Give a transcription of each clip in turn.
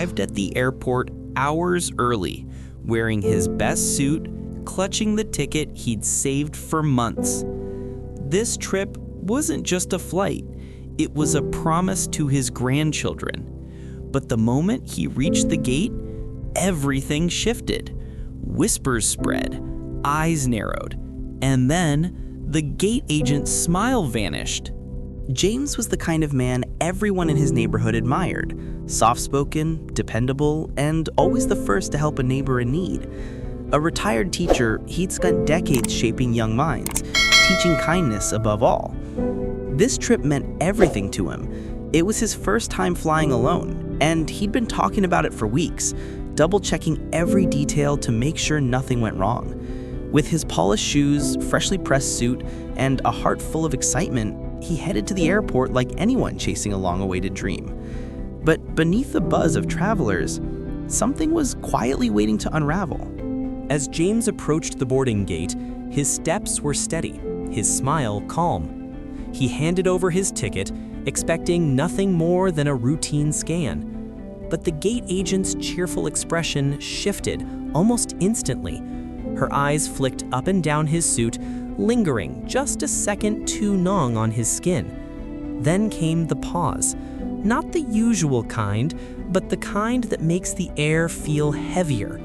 arrived at the airport hours early, wearing his best suit, clutching the ticket he'd saved for months. This trip wasn't just a flight, it was a promise to his grandchildren. But the moment he reached the gate, everything shifted. Whispers spread, eyes narrowed, and then the gate agent's smile vanished. James was the kind of man everyone in his neighborhood admired. Soft-spoken, dependable, and always the first to help a neighbor in need. A retired teacher, he'd spent decades shaping young minds, teaching kindness above all. This trip meant everything to him. It was his first time flying alone, and he'd been talking about it for weeks, double-checking every detail to make sure nothing went wrong. With his polished shoes, freshly pressed suit, and a heart full of excitement, he headed to the airport like anyone chasing a long-awaited dream. But beneath the buzz of travelers, something was quietly waiting to unravel. As James approached the boarding gate, his steps were steady, his smile calm. He handed over his ticket, expecting nothing more than a routine scan. But the gate agent's cheerful expression shifted almost instantly. Her eyes flicked up and down his suit, lingering just a second too long on his skin. Then came the pause. Not the usual kind, but the kind that makes the air feel heavier.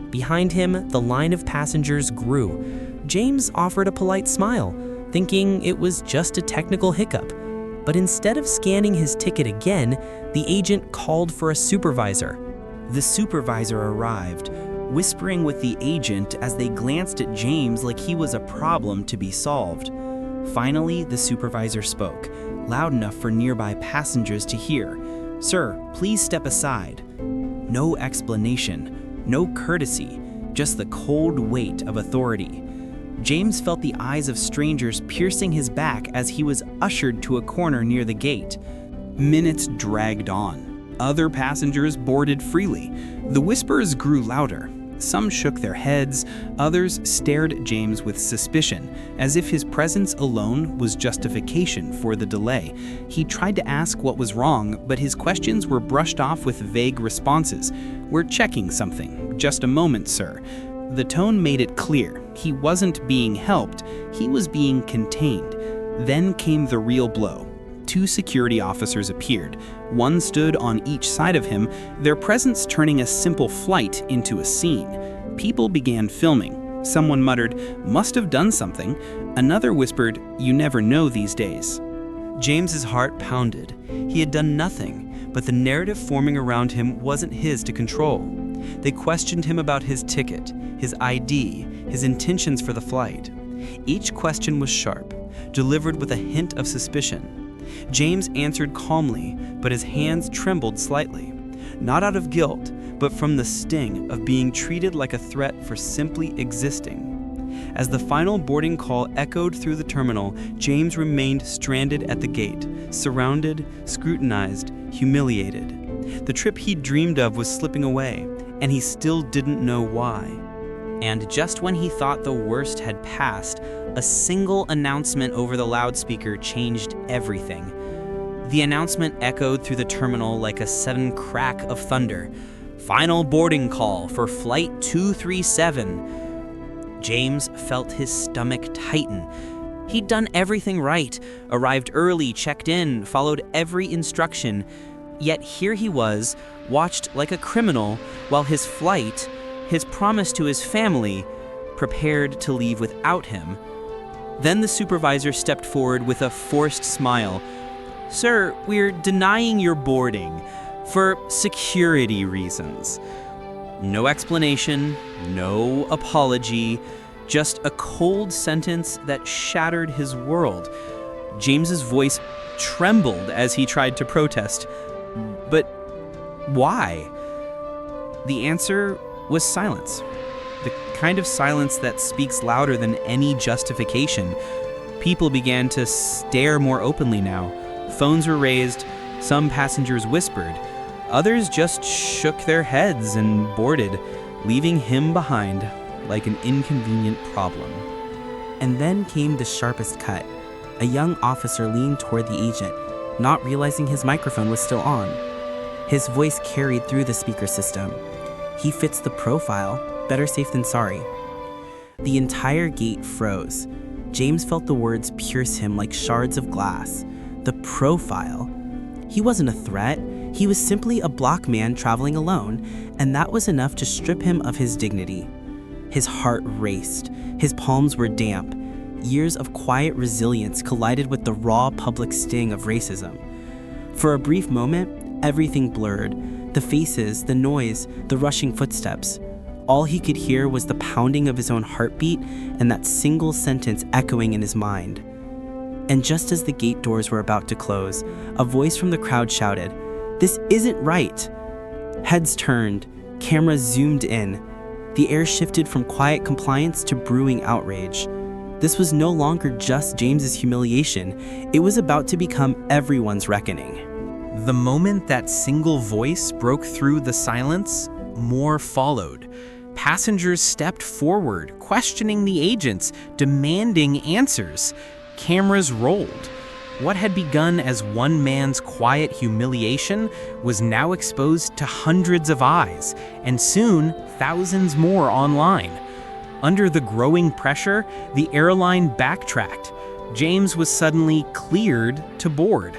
Behind him, the line of passengers grew. James offered a polite smile, thinking it was just a technical hiccup. But instead of scanning his ticket again, the agent called for a supervisor. The supervisor arrived, whispering with the agent as they glanced at James like he was a problem to be solved. Finally, the supervisor spoke, loud enough for nearby passengers to hear. "Sir, please step aside." No explanation, no courtesy, just the cold weight of authority. James felt the eyes of strangers piercing his back as he was ushered to a corner near the gate. Minutes dragged on. Other passengers boarded freely. The whispers grew louder. Some shook their heads, others stared at James with suspicion, as if his presence alone was justification for the delay. He tried to ask what was wrong, but his questions were brushed off with vague responses. "We're checking something. Just a moment, sir." The tone made it clear. He wasn't being helped, he was being contained. Then came the real blow. 2 security officers appeared. One stood on each side of him, their presence turning a simple flight into a scene. People began filming. Someone muttered, "Must have done something." Another whispered, "You never know these days." James's heart pounded. He had done nothing, but the narrative forming around him wasn't his to control. They questioned him about his ticket, his ID, his intentions for the flight. Each question was sharp, delivered with a hint of suspicion. James answered calmly, but his hands trembled slightly. Not out of guilt, but from the sting of being treated like a threat for simply existing. As the final boarding call echoed through the terminal, James remained stranded at the gate, surrounded, scrutinized, humiliated. The trip he dreamed of was slipping away, and he still didn't know why. And just when he thought the worst had passed, a single announcement over the loudspeaker changed everything. The announcement echoed through the terminal like a sudden crack of thunder. "Final boarding call for Flight 237. James felt his stomach tighten. He'd done everything right, arrived early, checked in, followed every instruction. Yet here he was, watched like a criminal, while his flight, his promise to his family, prepared to leave without him. Then the supervisor stepped forward with a forced smile. "Sir, we're denying your boarding for security reasons." No explanation, no apology, just a cold sentence that shattered his world. James's voice trembled as he tried to protest. But why? The answer was silence. The kind of silence that speaks louder than any justification. People began to stare more openly now. Phones were raised, some passengers whispered, others just shook their heads and boarded, leaving him behind like an inconvenient problem. And then came the sharpest cut. A young officer leaned toward the agent, not realizing his microphone was still on. His voice carried through the speaker system. He fits the profile, better safe than sorry. The entire gate froze. James felt the words pierce him like shards of glass. The profile. He wasn't a threat. He was simply a black man traveling alone, and that was enough to strip him of his dignity. His heart raced. His palms were damp. Years of quiet resilience collided with the raw public sting of racism. For a brief moment, everything blurred. The faces, the noise, the rushing footsteps. All he could hear was the pounding of his own heartbeat and that single sentence echoing in his mind. And just as the gate doors were about to close, a voice from the crowd shouted, "This isn't right!" Heads turned, cameras zoomed in. The air shifted from quiet compliance to brewing outrage. This was no longer just James's humiliation. It was about to become everyone's reckoning. The moment that single voice broke through the silence, more followed. Passengers stepped forward, questioning the agents, demanding answers. Cameras rolled. What had begun as one man's quiet humiliation was now exposed to hundreds of eyes, and soon thousands more online. Under the growing pressure, the airline backtracked. James was suddenly cleared to board,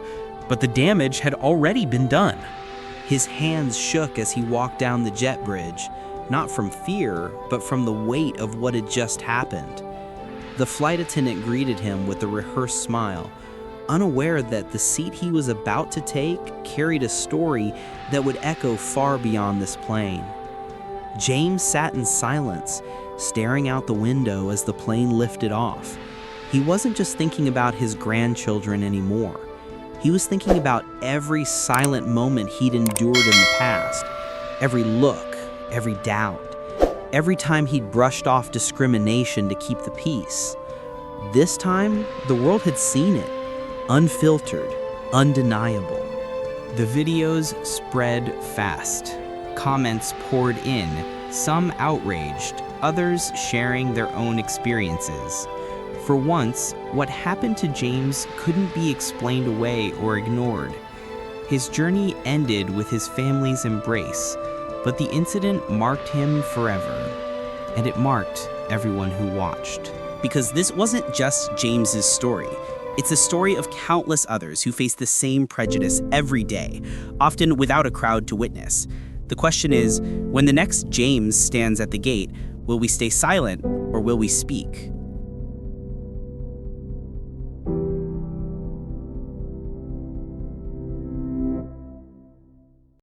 but the damage had already been done. His hands shook as he walked down the jet bridge, not from fear, but from the weight of what had just happened. The flight attendant greeted him with a rehearsed smile, unaware that the seat he was about to take carried a story that would echo far beyond this plane. James sat in silence, staring out the window as the plane lifted off. He wasn't just thinking about his grandchildren anymore. He was thinking about every silent moment he'd endured in the past, every look, every doubt, every time he'd brushed off discrimination to keep the peace. This time, the world had seen it, unfiltered, undeniable. The videos spread fast. Comments poured in, some outraged, others sharing their own experiences. For once, what happened to James couldn't be explained away or ignored. His journey ended with his family's embrace, but the incident marked him forever, and it marked everyone who watched. Because this wasn't just James's story. It's a story of countless others who face the same prejudice every day, often without a crowd to witness. The question is, when the next James stands at the gate, will we stay silent or will we speak?